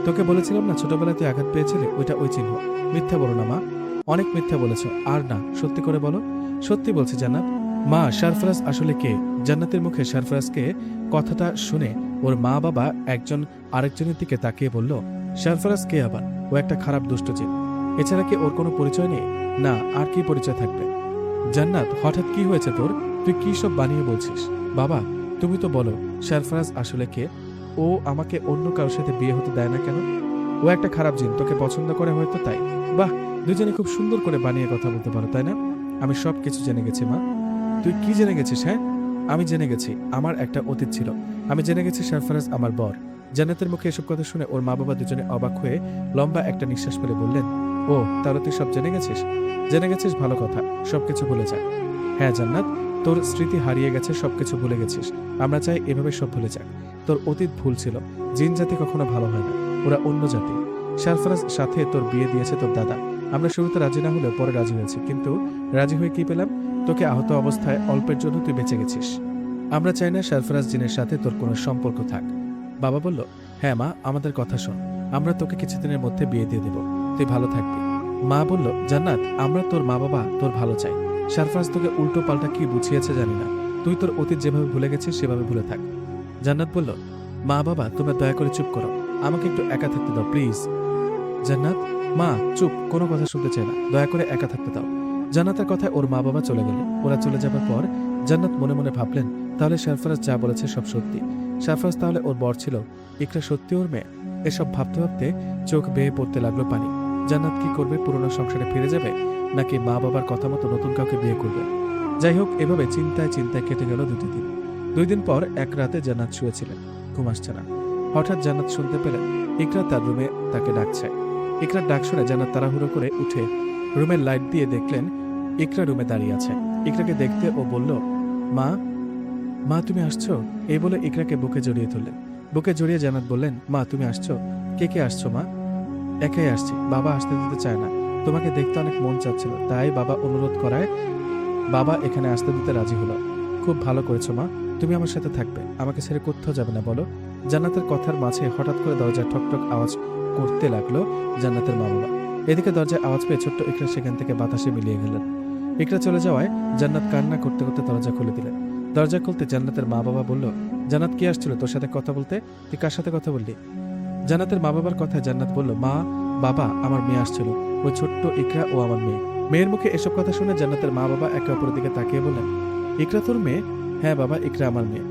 তোকে বলেছিলাম না ছোটবেলায় তুই আঘাত পেয়েছিলে, ওইটা ওই চিহ্ন। মিথ্যা বলো না মা, অনেক মিথ্যা বলেছ। আর না, সত্যি করে বলো। সত্যি বলছি জান্নাত। মা, সরফরাজ আসলে কে? জান্নাতের মুখে সরফরাজকে কথাটা শুনে ওর মা বাবা একজন আরেকজনের দিকে তাকিয়ে বলল, সরফরাজ কে আবার? ও একটা খারাপ দুষ্ট জিন। এছাড়া কি ওর কোনো পরিচয় নেই? না, আর কি পরিচয় থাকবে? জান্নাত, হঠাৎ কি হয়েছে তোর? তুই কি সব বানিয়ে বলছিস? বাবা, তুমি তো বলো সরফরাজ আসলে কে? ও আমাকে অন্য কারোর সাথে বিয়ে হতে দেয় না কেন? ও একটা খারাপ জিন, তোকে পছন্দ করে হয়তো তাই। বাহ, দুজনে খুব সুন্দর করে বানিয়ে কথা বলতে পারো, তাই না? আমি সব কিছু জেনে গেছি মা। তুই কি জেনে গেছিস? হ্যাঁ, আমি জেনে গেছি আমার একটা অতীত ছিল। আমি জেনে গেছি সরফরাজ আমার বর। জান্নাতের মুখে এসব কথা শুনে ওর মা বাবা দুজনে অবাক হয়ে লম্বা একটা নিঃশ্বাস ফেলে বললেন, ও, তাহলে তুই সব জেনে গেছিস? জেনে গেছিস, ভালো কথা। সবকিছু ভুলে যা। হ্যাঁ জান্নাত, তোর স্মৃতি হারিয়ে গেছে, সবকিছু ভুলে গেছিস। আমরা চাই এভাবে সব ভুলে যাক। তোর অতীত ভুল ছিল। জিন জাতি কখনো ভালো হয় না, ওরা অন্য জাতি। সরফরাজ সাথে তোর বিয়ে দিয়েছে তোর দাদা। আমরা শুরুতে রাজি না হলেও পরে রাজি হয়েছি। কিন্তু রাজি হয়ে কি পেলাম? তোকে আহত অবস্থায় অল্পের জন্য তুই বেঁচে গেছিস। আমরা চাই না সরফরাজ জিনের সাথে তোর কোনো সম্পর্ক থাক। বাবা বলল, হ্যাঁ মা, আমাদের কথা শোন। আমরা তোকে কিছুদিনের মধ্যে বিয়ে দিয়ে দেব, তুই ভালো থাকবি। মা বলল, জান্নাত, আমরা তোর মা বাবা তোর ভালো চাই। সরফরাজ তোকে উল্টো পাল্টা কি বুঝিয়েছে জানি না। তুই তোর অতীত যেভাবে ভুলে গেছিস সেভাবে ভুলে থাক। জান্নাত বলল, মা বাবা, তোমরা দয়া করে চুপ করো। আমাকে একটু একা থাকতে দাও প্লিজ। জান্নাত, মা চুপ, কোনো কথা শুনতে চায় না, দয়া করে একা থাকতে দাও। জান্নাতের কথায় ওর মা বাবা চলে গেলেন। ওরা চলে যাবার পর জান্নাত মনে মনে ভাবলেন, তাহলে সরফরাজ যা বলেছে সব সত্যি। সরফরাজ তাহলে ওর বর ছিল, ইকরা সত্যি ওর মেয়ে। এসব ভাবতে ভাবতে চোখ বেয়ে পড়তে লাগলো পানি। জান্নাত কি করবে? পুরনো সংসারে ফিরে যাবে, নাকি মা বাবার কথা মতো নতুন কাউকে বিয়ে করবে? যাই হোক, এভাবে চিন্তায় চিন্তায় কেটে গেল 2 দিন। 2 দিন পর এক রাতে জান্নাত শুয়েছিলেন, ঘুম আসছে না। হঠাৎ জান্নাত শুনতে পেলেন ইকরা তার রুমে তাকে ডাকছে। ইকরার ডাক শুনে জান্নাত তাড়াহুড়ো করে উঠে রুমের লাইট দিয়ে দেখলেন ইকরা রুমে দাঁড়িয়ে আছে। ইকরাকে দেখতে ও বলল, মা, মা তুমি আসছো? এই বলে ইকরাকে বুকে জড়িয়ে ধরলেন। বুকে জড়িয়ে জান্নাত বললেন, মা তুমি আসছো? কে কে আসছো মা? একাই আসছি, বাবা আসতে দিতে চায় না। তোমাকে দেখতে অনেক মন চাচ্ছিল, তাই বাবা অনুরোধ করায় বাবা এখানে আসতে দিতে রাজি হলো। খুব ভালো করেছো মা, তুমি আমার সাথে থাকবে, আমাকে ছেড়ে কোথাও যাবে না বলো। জান্নাতের কথার মাঝে হঠাৎ করে দরজায় ঠকঠক আওয়াজ করতে লাগলো জান্নাতের মা বাবা। এদিকে দরজায় আওয়াজ পেয়ে ছোট্ট ইকরা সেখান থেকে বাতাসে মিলিয়ে গেলেন। ইকরা চলে যাওয়ায় জান্নাত কান্না করতে করতে দরজা খুলে দিলেন। দরজা খুলতে জান্নাতের মা বাবা বলল, জান্নাত কি আসছিল তোর সাথে কথা বলতে? তুই কার সাথে কথা বললি? জান্নাতের মা বাবার কথায় জান্নাত বলল, মা, বাবা, আমার মেয়ে আসছিল, ওই ছোট্ট ইকরা ও আমার মেয়ে। মেয়ের মুখে এসব কথা শুনে জান্নাতের মা বাবা একে অপরের দিকে তাকিয়ে বললেন, ইকরা তোর মেয়ে? হ্যাঁ বাবা, ইকরা আমার মেয়ে।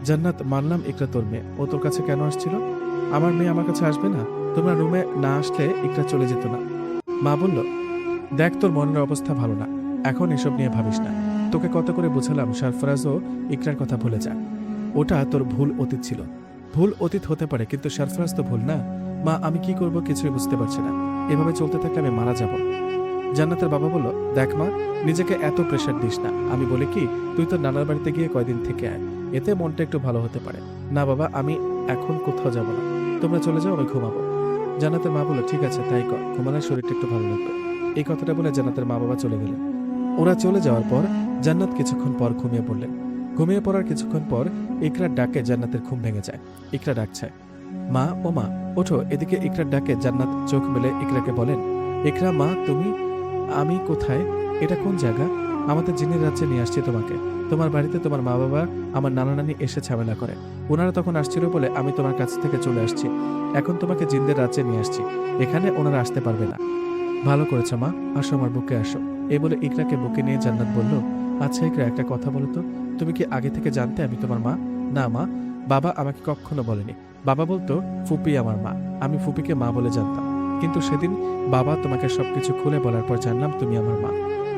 জান্নাত, মানলাম ইকরা তোর মেয়ে, ও তোর কাছে কেন আসছিল? আমার মেয়ে আমার কাছে আসবে না? তোমরা রুমে না আসলে ইকরা চলে যেত না। মা বলল, দেখ তোর মনের অবস্থা ভালো না, এখন এসব নিয়ে ভাবিস না। তোকে কত করে বোঝালাম সরফরাজও ইকরার কথা ভুলে যা। ওটা তোর ভুল অতীত ছিল। ভুল অতীত হতে পারে, কিন্তু সরফরাজ তো ভুল না। মা, আমি কি করব কিছুই বুঝতে পারছি না। এভাবে চলতে থাকলে আমি মারা যাব। জান্নাতের বাবা বলল, দেখ মা, নিজেকে এত প্রেশার দিস না। আমি বলি কি, তুই তোর নানার বাড়িতে গিয়ে কয়দিন থেকে আয়, এতে মনটা একটু ভালো হতে পারে। না বাবা, আমি এখন কোথাও যাব না, তোমরা চলে যাও, আমি ঘুমাবো। জান্নাতের মা বলল, ঠিক আছে তাই কর, ঘুমালে শরীরটা একটু ভালো লাগবে। এই কথাটা বলে জান্নাতের মা বাবা চলে গেলেন। ওরা চলে যাওয়ার পর জান্নাত কিছুক্ষণ পর ঘুমিয়ে পড়লেন। ঘুমিয়ে পড়ার কিছুক্ষণ পর ইকরার ডাকে জান্নাতের ঘুম ভেঙে যায়। ইকরা ডাকছে, মা, ও মা, ওঠো। এদিকে ইকরার ডাকে জান্নাত চোখ মেলে ইকরাকে বলেন, ইকরা মা তুমি? আমি কোথায়? এটা কোন জায়গা? আমাদের জিনের রাজ্যে নিয়ে আসছি তোমাকে। তোমার বাড়িতে তোমার মা বাবা, আমার নানা নানি এসে ঝামেলা করে। ওনারা তখন আসছিল বলে আমি তোমার কাছ থেকে চলে আসছি। এখন তোমাকে জিনদের রাজ্যে নিয়ে আসছি, এখানে ওনারা আসতে পারবে না। ভালো করেছো মা, আসো আমার বুকে আসো। এই বলে ইকরাকে বুকে নিয়ে জান্নাত বলল, আচ্ছা ইকরা, একটা কথা বলো তো, তুমি কি আগে থেকে জানতে আমি তোমার মা? না মা, বাবা আমাকে কখনো বলেনি। বাবা বলতো ফুপি আমার মা, আমি ফুপিকে মা বলে জানতাম। কিন্তু সেদিন বাবা তোমাকে সবকিছু খুলে বলার পর জানলাম তুমি আমার মা।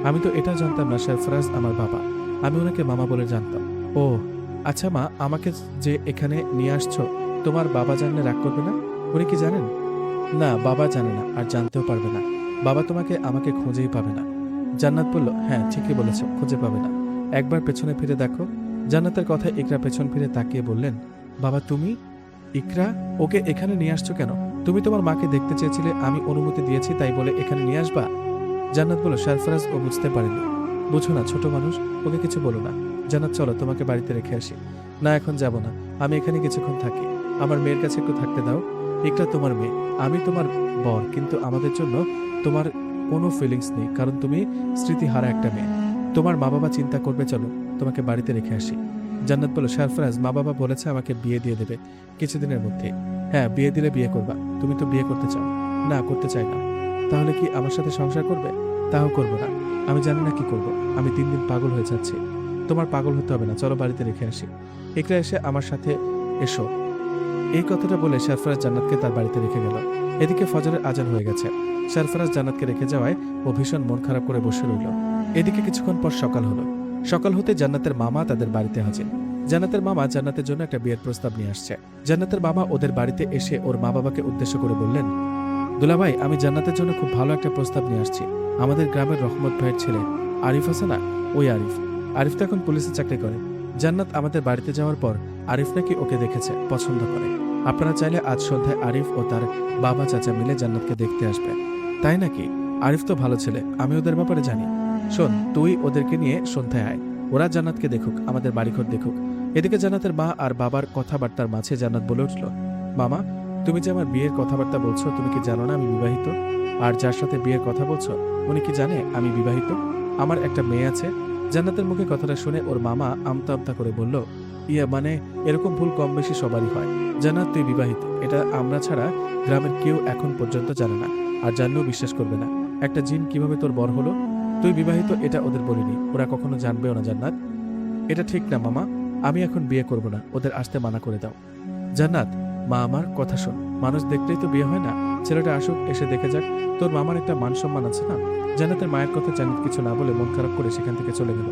আমি তো এটা জানতাম না সরফরাজ আমার বাবা, আমি ওনাকে মামা বলে জানতাম। ও আচ্ছা মা, আমাকে যে এখানে নিয়ে আসছো, তোমার বাবা জানলে রাগ করবে না? উনি কি জানেন? না, বাবা জানে না, আর জানতেও পারবে না। বাবা তোমাকে আমাকে খুঁজেই পাবে না। জান্নাত বলল, হ্যাঁ ঠিকই বলেছ, খুঁজে পাবে না। একবার পেছনে ফিরে দেখো। জান্নাতের কথায় ইকরা পেছন ফিরে তাকিয়ে বললেন, বাবা তুমি? ইকরা, ওকে এখানে নিয়ে আসছো কেন? তুমি তোমার মাকে দেখতে চেয়েছিলে, আমি অনুমতি দিয়েছি, তাই বলে এখানে নিয়ে আসবা? জান্নাত বলল, সরফরাজ ও বুঝতে পারেনি। বুঝো না, ছোট মানুষ, ওকে কিছু বলো না। জান্নাত, চলো তোমাকে বাড়িতে রেখে আসি। না, এখন যাব না, আমি এখানে কিছুক্ষণ থাকি। আমার মেয়ের কাছে একটু থাকতে দাও। ইকরা তোমার মেয়ে, আমি তোমার বর, কিন্তু আমাদের জন্য তোমার কোনো ফিলিংস নেই, কারণ তুমি স্মৃতিহারা একটা মেয়ে। তোমার মা বাবা চিন্তা করবে, চলো তোমাকে বাড়িতে রেখে আসি। জান্নাত বলল, সরফরাজ মা বাবা বলেছে আমাকে বিয়ে দিয়ে দেবে কিছুদিনের মধ্যে। হ্যাঁ, বিয়ে দিলে বিয়ে করবা। তুমি তো বিয়ে করতে চাও। না, করতে চাই না। তাহলে কি আমার সাথে সংসার করবে? তাও করব না। আমি জানি না কি করব, আমি দিন দিন পাগল হয়ে যাচ্ছি। তোমার পাগল হতে হবে না, চলো বাড়িতে রেখে আসি। ইকরা এসে আমার সাথে এসো। এই কথাটা বলে সরফরাজ জান্নাতকে তার বাড়িতে রেখে গেল। এদিকে ফজরের আজান হয়ে গেছে। সরফরাজ জান্নাতকে রেখে যাওয়ায় ও ভীষণ মন খারাপ করে বসে রইল। এদিকে কিছুক্ষণ পর সকাল হলো। সকাল হতে জান্নাতের মামা তাদের বাড়িতে হাজির। জান্নাতের মামা জান্নাতের জন্য একটা বিয়ের প্রস্তাব নিয়ে আসছে। জান্নাতের মামা ওদের বাড়িতে এসে ওর মা বাবাকে উদ্দেশ্য করে বললেন, দুলাভাই, আমি জান্নাতের জন্য খুব ভালো একটা প্রস্তাব নিয়ে আসছি। আমাদের গ্রামের রহমত ভাইয়ের ছেলে আরিফ আছে না, ওই আরিফ। আরিফ তো এখন পুলিশে চাকরি করে। জান্নাত আমাদের বাড়িতে যাওয়ার পর আরিফ নাকি ওকে দেখেছে, পছন্দ করে। আপনারা চাইলে আজ সন্ধ্যায় আরিফ ও তার বাবা চাচা মিলে জান্নাতকে দেখতে আসবে। তাই নাকি? আরিফ তো ভালো ছেলে, আমি ওদের ব্যাপারে জানি। শোন, তুই ওদেরকে নিয়ে সন্ধ্যায় আয়, ওরা জান্নাতকে দেখুক, আমাদের বাড়িঘর দেখুক। এদিকে জান্নাতের মা আর বাবার কথাবার্তার মাঝে জান্নাত বলে উঠল, মামা, তুমি যে আমার বিয়ের কথাবার্তা বলছো, তুমি কি জানো না আমি বিবাহিত? আর যার সাথে বিয়ের কথা বলছো, উনি কি জানে আমি বিবাহিত? আমার একটা মেয়ে আছে। জান্নাতের মুখে কথাটা শুনে ওর মামা আমতা আমতা করে বলল, মানে এরকম ভুল কম বেশি সবারই হয়। জান্নাত, তুই বিবাহিত, এটা আমরা ছাড়া গ্রামের কেউ এখন পর্যন্ত জানে না, আর জানলেও বিশ্বাস করবে না। একটা জিন কিভাবে তোর বর হলো? তুই বিবাহিত এটা ওদের বলিনি, ওরা কখনো জানবেও না জান্নাত। এটা ঠিক না মামা, আমি এখন বিয়ে করব না, ওদের আসতে মানা করে দাও। জান্নাত, মা আমার কথা শোন, মানুষ দেখলেই তো বিয়ে হয় না, ছেলেটা আসুক, এসে দেখে যাক, তোর মামার একটা মান সম্মান আছে না। জান্নাতের মায়ের কথা জান্নাত কিছু না বলে মন খারাপ করে সেখান থেকে চলে গেল।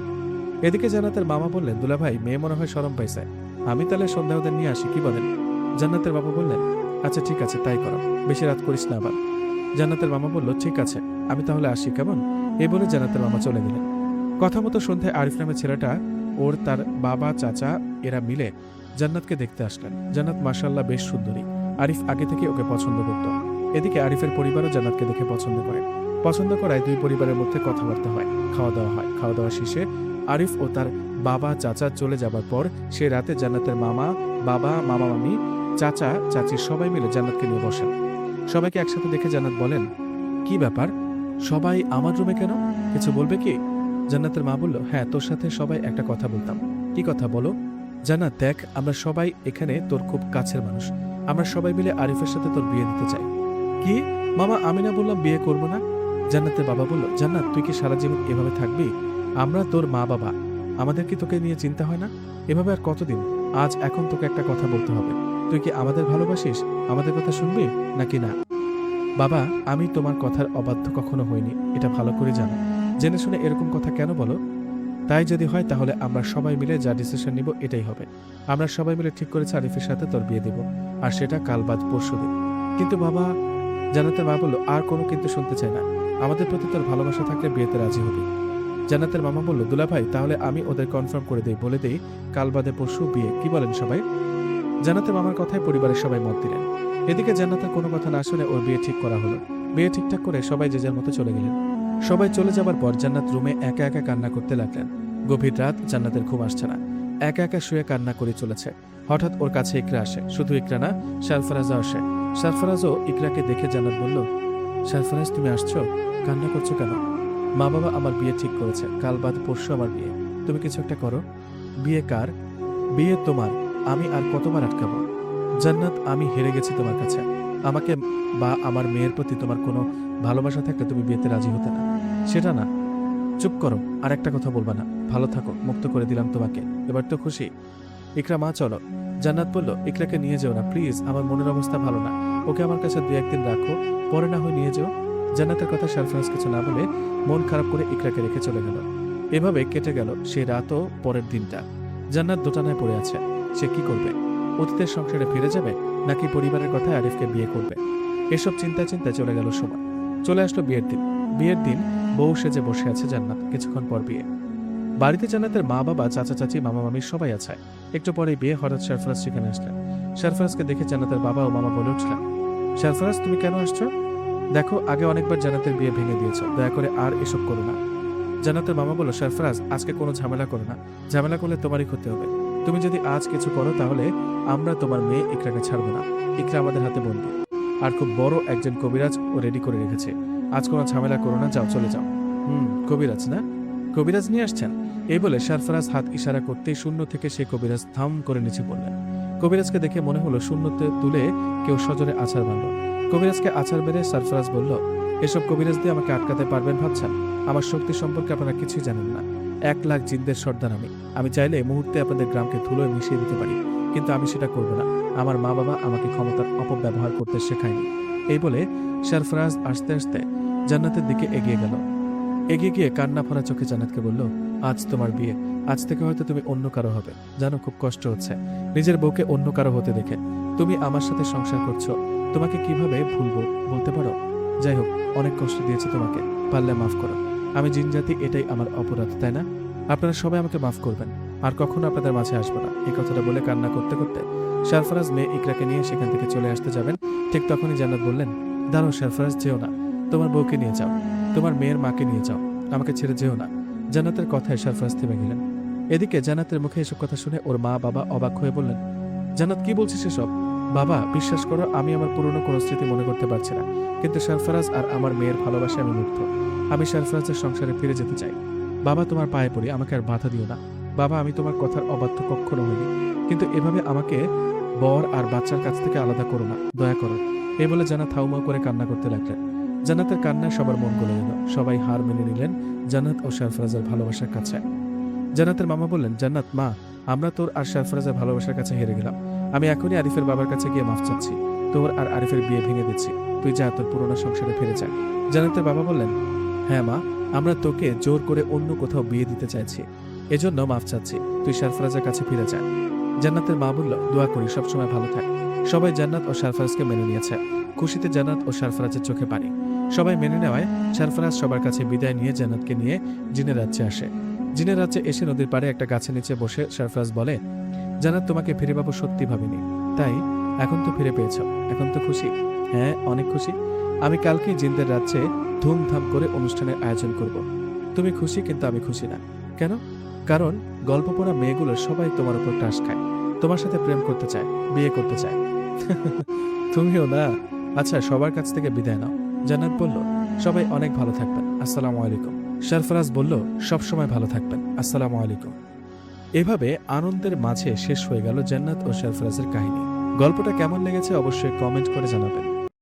এদিকে জান্নাতের মামা বললেন, দুলাভাই মেয়ে মনে হয় শরম পাইছে, আমি তাহলে সন্ধ্যা ওদের নিয়ে আসি, কি বলেন? জান্নাতের বাবা বললেন, আচ্ছা ঠিক আছে তাই করো, বেশি রাত করিস না আবার। জান্নাতের মামা বলল, ঠিক আছে আমি তাহলে আসি, কেমন? এই বলে জান্নাতের মামা চলে গেলেন। কথা মতো সন্ধ্যায় আরিফ নামের ছেলেটা, ওর তার বাবা চাচা এরা মিলে জান্নাতকে দেখতে আসলেন। জান্নাত মাশাআল্লাহ বেশ সুন্দরী, আরিফ আগে থেকে ওকে পছন্দ করত। এদিকে আরিফের পরিবারও জান্নাতকে দেখে পছন্দ করে। পছন্দ করায় দুই পরিবারের মধ্যে কথাবার্তা হয়, খাওয়া দাওয়া হয়। খাওয়া দাওয়া শেষে আরিফ ও তার বাবা চাচা চলে যাবার পর সে রাতে জান্নাতের মামা, বাবা, মামা মামি, চাচা চাচি সবাই মিলে জান্নাতকে নিয়ে বসেন। সবাইকে একসাথে দেখে জান্নাত বলেন, কি ব্যাপার, সবাই আমার রুমে কেন, কিছু বলবে কি? জান্নাতের মা বলল, হ্যাঁ তোর সাথে সবাই একটা কথা বলতাম। কি কথা বলো? জান্নাত, দেখ আমরা সবাই এখানে তোর খুব কাছের মানুষ, আমরা সবাই মিলে আরিফের সাথে তোর বিয়ে দিতে চাই। কি মামা, আমি না বললাম বিয়ে করব না? জান্নাতের বাবা বলল, জান্নাত তুই কি সারা জীবন এভাবে থাকবি? আমরা তোর মা বাবা, আমাদের কি তোকে নিয়ে চিন্তা হয় না? এভাবে আর কতদিন? আজ এখন তোকে একটা কথা বলতে হবে, তুই কি আমাদের ভালোবাসিস, আমাদের কথা শুনবি নাকি না? বাবা, আমি তোমার কথার অবাধ্য কখনো হইনি, এটা ভালো করে জানো, জেনে শুনে এরকম কথা কেন বলো? তাই যদি হয় তাহলে আমরা সবাই মিলে যা ডিসিশন নিব এটাই হবে। আমরা সবাই মিলে ঠিক করেছি আরিফের সাথে তোর বিয়ে দেব, আর সেটা কাল বাদ পরশু দিন। কিন্তু বাবা, জান্নাতের মা বলল, আর কোনো কিন্তু শুনতে চাই না, আমাদের প্রতি তোর ভালোবাসা থাকলে বিয়েতে রাজি হবি। জান্নাতের মামা বলল, দুলাভাই তাহলে আমি ওদের কনফার্ম করে দেই, বলে দেই কাল বাদে পরশু বিয়ে, কি বলেন সবাই? জান্নাতের মামার কথায় পরিবারের সবাই মত দিলেন। এদিকে জান্নাতের কোনো কথা না শুনে ওর বিয়ে ঠিক করা হলো। বিয়ে ঠিকঠাক করে সবাই যে যার মতো চলে গেলেন। সবাই চলে যাবার পর জান্নাত রুমে একা একা কান্না করতে লাগলেন। গভীর রাত, জান্নাতের ঘুম আসছে না, একা একা শুয়ে কান্না করে চলেছে। হঠাৎ ওর কাছে ইকরা আসে, শুধু ইকরা না, সারফরাজও আসে। সারফরাজও ইকরাকে দেখে জান্নাত বলল, সারফরাজ তুমি আসছো, কান্না করছো কেন? মা বাবা আমার বিয়ে ঠিক করেছে, কাল বাদ পরশু আমার বিয়ে, তুমি কিছু একটা করো। বিয়ে কার? বিয়ে তোমার, আমি আর কতবার আটকাবো? জান্নাত, আমি হেরে গেছি তোমার কাছে, আমাকে বা আমার মেয়ের প্রতি তোমার কোনো ভালোবাসা থাকলে তুমি বিয়েতে রাজি হতে না, সেটা না। চুপ করো, আর একটা কথা বলবা না, ভালো থাকো, মুক্ত করে দিলাম তোমাকে, এবার তো খুশি? ইকরা মা চলো। জান্নাত বলল, ইকরাকে নিয়ে যেও না প্লিজ, আমার মনের অবস্থা ভালো না, ওকে আমার কাছে 2-1 দিন রাখো, পরে না হয় নিয়ে যেও। জান্নাতের কথা সারফরাজ কিছু না বলে মন খারাপ করে ইকরাকে রেখে চলে গেল। এভাবে কেটে গেল সে রাতও পরের দিনটা। জান্নাত দোটানায় পড়ে আছে, সে কি করবে? অতীতের সংসারে ফিরে যাবে নাকি পরিবারের কথায় আরিফকে বিয়ে করবে? এসব চিন্তায় চিন্তায় চলে গেল সময়। চলে আসলো বিয়ের দিন। বিয়ের দিন বউ সেজে বসে আছে জান্নাত। কিছুক্ষণ পর বিয়ে। বাড়িতে জান্নাতের মা বাবা, চাচা চাচি, মামা মামি সবাই আছে। একটু পরে বিয়ে। হঠাৎ সারফরাজ সেখানে আসলেন। সারফরাজকে দেখে জান্নাতের বাবা ও মামা বলে উঠলেন, সারফরাজ তুমি কেন আসছো? দেখো আগে অনেকবার জান্নাতের বিয়ে ভেঙে দিয়েছ, দয়া করে আর এসব করো না। জান্নাতের মামা বলল, সারফরাজ আজকে কোনো ঝামেলা করো না, ঝামেলা করলে তোমারই ক্ষতি হবে। তুমি যদি আজ কিছু করো তাহলে আমরা তোমার মেয়ে ইকরাকে ছাড়বো না। ইকরা আমাদের হাতে বন্দি, আর খুব বড় একজন কবিরাজ ও রেডি করে রেখেছে। আজ কোনো ঝামেলা করো না, যাও চলে যাও। কবিরাজ না? কবিরাজ নিয়ে আসছেন? এই বলে সারফরাজ হাত ইশারা করতেই শূন্য থেকে সে কবিরাজ থাম করে নিচে পড়লেন। কবিরাজকে দেখে মনে হলো শূন্যতে তুলে কেউ সজোরে আছাড় মারল। কবিরাজকে আছাড় মেরে সারফরাজ বলল, এসব কবিরাজ দিয়ে আমাকে আটকাতে পারবেন ভাবছেন? আমার শক্তি সম্পর্কে আপনারা কিছুই জানেন না। 1 লাখ জিনদের সর্দার আমি চাইলে এই মুহূর্তে আপনাদের গ্রামকে ধুলোয় মিশিয়ে দিতে পারি, কিন্তু আমি সেটা করব না। আমার মা বাবা আমাকে ক্ষমতার অপব্যবহার করতে শেখায়নি। এই বলে সারফরাজ আস্তে আস্তে জান্নাতের দিকে এগিয়ে গেল। এগিয়ে গিয়ে কান্না ভরা চোখে জান্নাতকে বলল, আজ তোমার বিয়ে, আজ থেকে হয়তো তুমি অন্য কারো হবে। জানো খুব কষ্ট হচ্ছে নিজের বউকে অন্য কারো হতে দেখে। তুমি আমার সাথে সংসার করছো, তোমাকে কিভাবে ভুলবো বলতে পারো? যাই হোক, অনেক কষ্ট দিয়েছি তোমাকে, পারলে মাফ করো। আমি জিনজাতি, এটাই আমার অপরাধ, তাই না? আপনারা সবাই আমাকে মাফ করবেন, আর কখনো আপনাদের মাঝে আসবো না। এই কথাটা বলে কান্না করতে করতে সারফরাজ মেয়ে ইকরাকে নিয়ে সেখান থেকে চলে আসতে যাবেন। ঠিক তখনই জান্নাত বললেন, দাঁড়াও সারফরাজ, যেও না, তোমার বউকে নিয়ে যাও, তোমার মেয়ের মাকে নিয়ে যাও, আমাকে ছেড়ে যেও না। জান্নাতের কথায় সারফরাজ থেমে গেলেন। এদিকে জান্নাতের মুখে এসব কথা শুনে ওর মা বাবা অবাক হয়ে বললেন, জান্নাত কি বলছিস এসব? বাবা বিশ্বাস করো, আমি আমার পুরনো কোনো স্মৃতি মনে করতে পারছি না, কিন্তু সারফরাজ আর আমার মেয়ের ভালোবাসা আমি মুগ্ধ। আমি সারফরাজের সংসারে ফিরে যেতে চাই। বাবা তোমার পায়ে পড়ি, আমাকে আর বাধা দিও না। বাবা আমি তোমার কথার অবাধ্য কখনো হইনি, কিন্তু এভাবে আমাকে বর আর বাচ্চার কাছ থেকে আলাদা করো না, দয়া করো। এই বলে জান্নাত হাউমাউ করে কান্না করতে লাগলেন। জান্নাতের কান্নায় সবার মন গলে গেল। সবাই হার মেনে নিলেন জান্নাত ও সরফরাজের ভালোবাসার কাছে। জান্নাতের মামা বললেন, জান্নাত মা, আমরা তোর আর সরফরাজের ভালোবাসার কাছে হেরে গেলাম। আমি এখনই আরিফের বাবার কাছে গিয়ে মাফ চাচ্ছি। তোর আর আরিফের বিয়ে ভেঙে দিচ্ছি। তুই যা, তোর পুরোনো সংসারে ফিরে যা। জান্নাতের বাবা বললেন, হ্যাঁ মা, আমরা তোকে জোর করে অন্য কোথাও বিয়ে দিতে চাইছি, এজন্য মাফ চাচ্ছি। তুই সরফরাজের কাছে ফিরে যা। জান্নাতের মা বলল, দোয়া করি সবসময় ভালো থাক। সবাই জান্নাত ও সরফরাজকে মেনে নিয়েছে। খুশিতে জান্নাত ও সরফরাজের চোখে পানি। সবাই মেনে নেওয়ায় সরফরাজ সবার কাছে বিদায় নিয়ে জান্নাতকে নিয়ে জিনের রাজ্যে আসে। জিনের রাজ্যে এসে নদীর পাড়ে একটা গাছের নিচে বসে সরফরাজ বলে, জান্নাত, তোমাকে ফিরে পাবো সত্যি ভাবিনি, তাই এখন তো ফিরে পেয়েছ, এখন তো খুশি? হ্যাঁ, অনেক খুশি। আমি কালকে জিনদের রাজ্যে ধুমধাম করে অনুষ্ঠানের আয়োজন করব। তুমি খুশি, কিন্তু আমি খুশি না। কেন? কারণ গল্প পড়া মেয়েগুলো সবাই তোমার উপর টাস খায়, তোমার সাথে প্রেম করতে চায়, বিয়ে করতে চায়। তুমিও না? আচ্ছা, সবার কাছ থেকে বিদায় নাও। জান্নাত বলল, সবাই অনেক ভালো থাকবেন, আসসালামু আলাইকুম। সরফরাজ বলল, সবসময় ভালো থাকবেন, আসসালামু আলাইকুম। এভাবে আনন্দের মাঝে শেষ হয়ে গেল জান্নাত ও সরফরাজের কাহিনী। গল্পটা কেমন লেগেছে অবশ্যই কমেন্ট করে জানাবেন।